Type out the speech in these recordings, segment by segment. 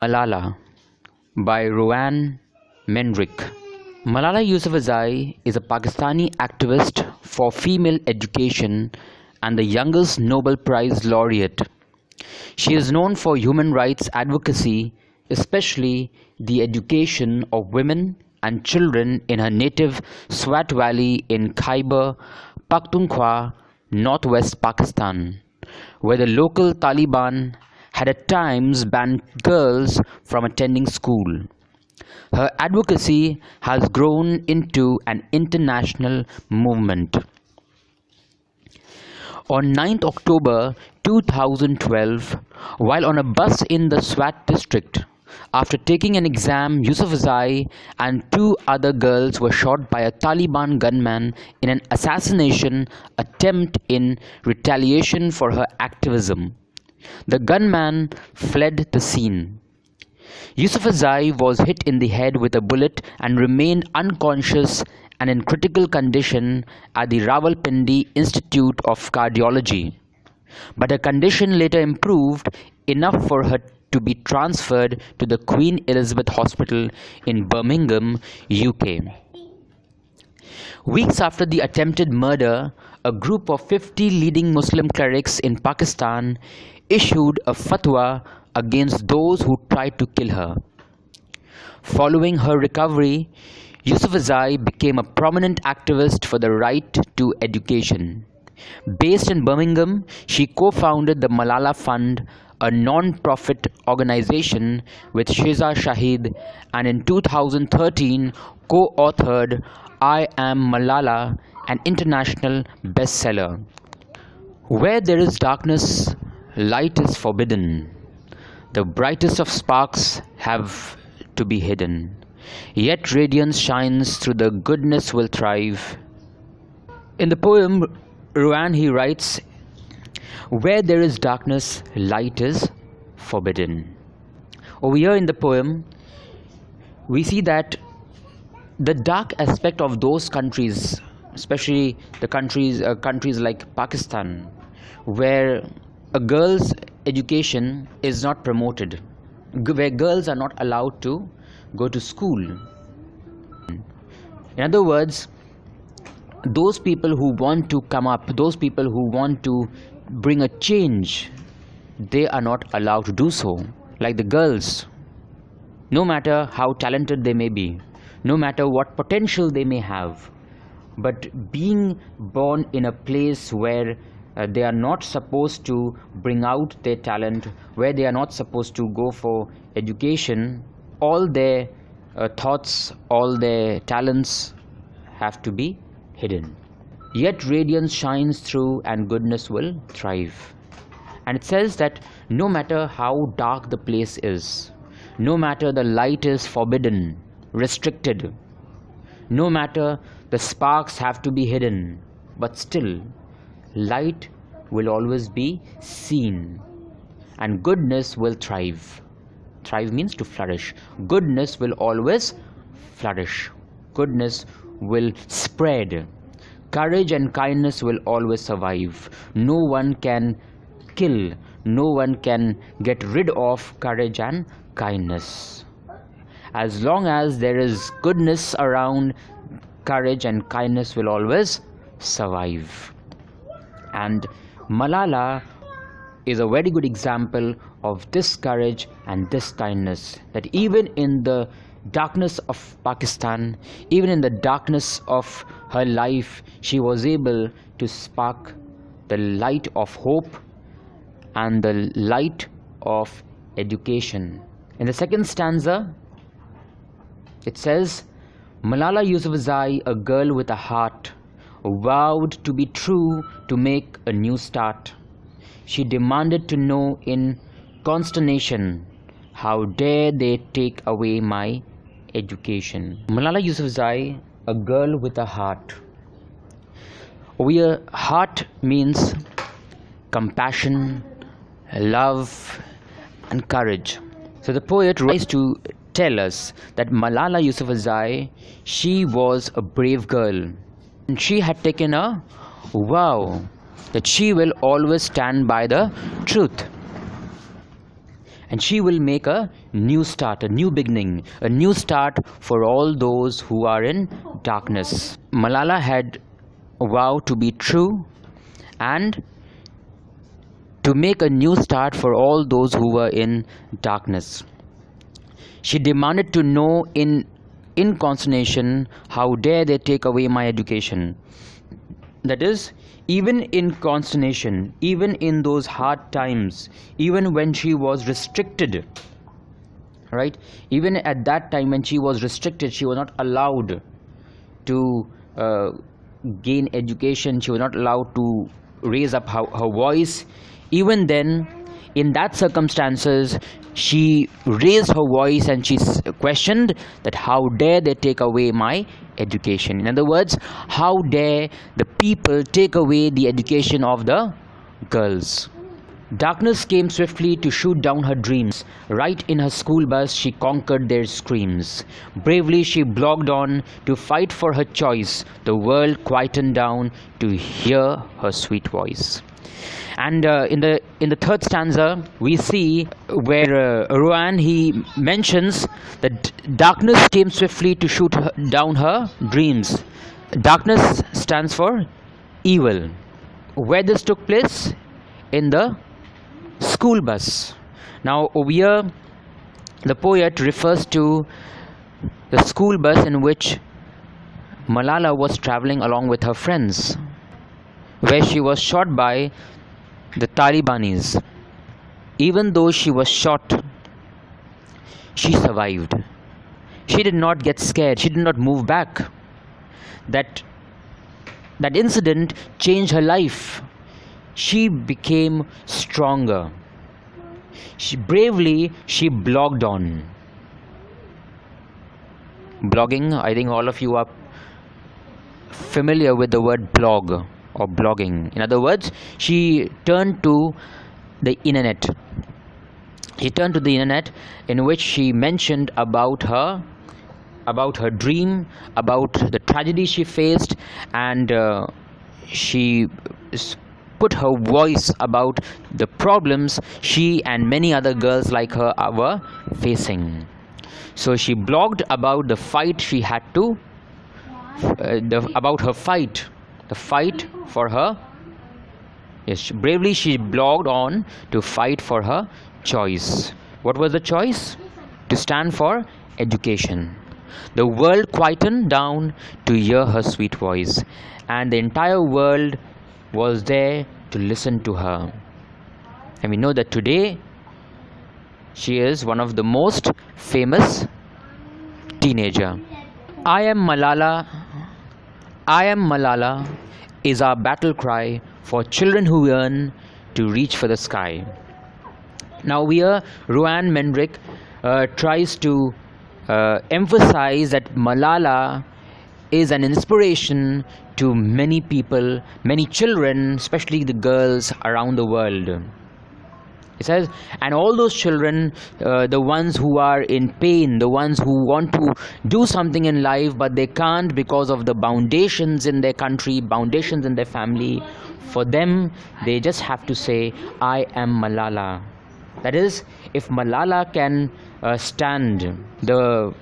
Malala by Roann Mendriq. Malala Yousafzai is a Pakistani activist for female education and the youngest Nobel Prize laureate. She is known for human rights advocacy, especially the education of women and children in her native Swat Valley in Khyber Pakhtunkhwa, northwest Pakistan, where the local Taliban had at times banned girls from attending school. Her advocacy has grown into an international movement. On 9th October 2012, while on a bus in the Swat district, after taking an exam, Yousafzai and two other girls were shot by a Taliban gunman in an assassination attempt in retaliation for her activism. The gunman fled the scene. Yousafzai was hit in the head with a bullet and remained unconscious and in critical condition at the Rawalpindi Institute of Cardiology. But her condition later improved enough for her to be transferred to the Queen Elizabeth Hospital in Birmingham, UK. Weeks after the attempted murder, a group of 50 leading Muslim clerics in Pakistan issued a fatwa against those who tried to kill her. Following her recovery, Yousafzai became a prominent activist for the right to education. Based in Birmingham, she co-founded the Malala Fund, a non-profit organization with Sheza Shahid, and in 2013 co-authored I Am Malala, an international bestseller. Where there is darkness, light is forbidden. The brightest of sparks have to be hidden. Yet radiance shines through, the goodness will thrive. In the poem, Roann writes, where there is darkness, light is forbidden. Over here in the poem, we see that the dark aspect of those countries, especially the countries like Pakistan, where a girl's education is not promoted, where girls are not allowed to go to school. In other words, those people who want to come up, those people who want to bring a change, they are not allowed to do so. Like the girls, no matter how talented they may be, no matter what potential they may have, but being born in a place where they are not supposed to bring out their talent, where they are not supposed to go for education, all their thoughts, all their talents have to be hidden. Yet radiance shines through and goodness will thrive. And it says that no matter how dark the place is, no matter the light is forbidden, restricted, no matter the sparks have to be hidden, but still light will always be seen and goodness will thrive. Thrive means to flourish. Goodness will always flourish. Goodness will spread. Courage and kindness will always survive. No one can kill, no one can get rid of courage and kindness. As long as there is goodness around, courage and kindness will always survive. And Malala is a very good example of this courage and this kindness, that even in the darkness of Pakistan, even in the darkness of her life, she was able to spark the light of hope and the light of education. In the second stanza, it says, Malala Yousafzai, a girl with a heart, vowed to be true to make a new start. She demanded to know in consternation, how dare they take away my education. Malala Yousafzai, a girl with a heart. Over here, heart means compassion, love and courage. So the poet tries to tell us that Malala Yousafzai, she was a brave girl. And she had taken a vow that she will always stand by the truth. and she will make a new start, a new beginning, a new start for all those who are in darkness. Malala had vowed to be true and to make a new start for all those who were in darkness. She demanded to know in consternation, how dare they take away my education? That is, even in consternation, even in those hard times, even when she was restricted, right? Even at that time when she was restricted, she was not allowed to gain education, she was not allowed to raise up her voice. Even then, in that circumstances, she raised her voice and she questioned that how dare they take away my education. In other words, how dare the people take away the education of the girls. Darkness came swiftly to shoot down her dreams. Right in her school bus, she conquered their screams. Bravely she blogged on to fight for her choice. The world quietened down to hear her sweet voice. And in the third stanza, we see where Roann, he mentions that darkness came swiftly to shoot down her dreams. Darkness stands for evil. Where this took place? In the school bus. Now over here, the poet refers to the school bus in which Malala was traveling along with her friends, where she was shot by the Talibanis. Even though she was shot, she survived. She did not get scared. She did not move back. That incident changed her life. She became stronger. She blogged on. Blogging, I think all of you are familiar with the word blog or blogging. In other words, she turned to the internet. She turned to the internet, in which she mentioned about her dream, about the tragedy she faced, and she put her voice about the problems she and many other girls like her were facing. So she blogged about the fight she had to, about her fight, the fight for her. Yes, bravely she blogged on to fight for her choice. What was the choice? To stand for education. The world quietened down to hear her sweet voice, and the entire world was there to listen to her. And we know that today she is one of the most famous teenager. I am Malala, I am Malala is our battle cry for children who yearn to reach for the sky. Now here Roann Mendriq tries to emphasize that Malala is an inspiration to many people, many children, especially the girls around the world. It says, and all those children, the ones who are in pain, the ones who want to do something in life but they can't because of the foundations in their country, foundations in their family, for them they just have to say, I am Malala. That is, if Malala can stand the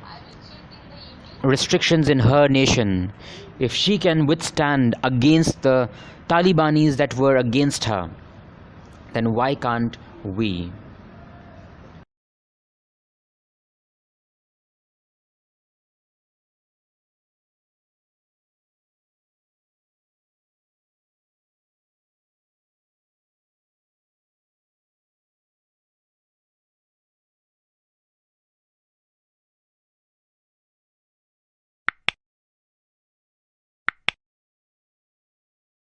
restrictions in her nation, if she can withstand against the Talibanis that were against her, then why can't we?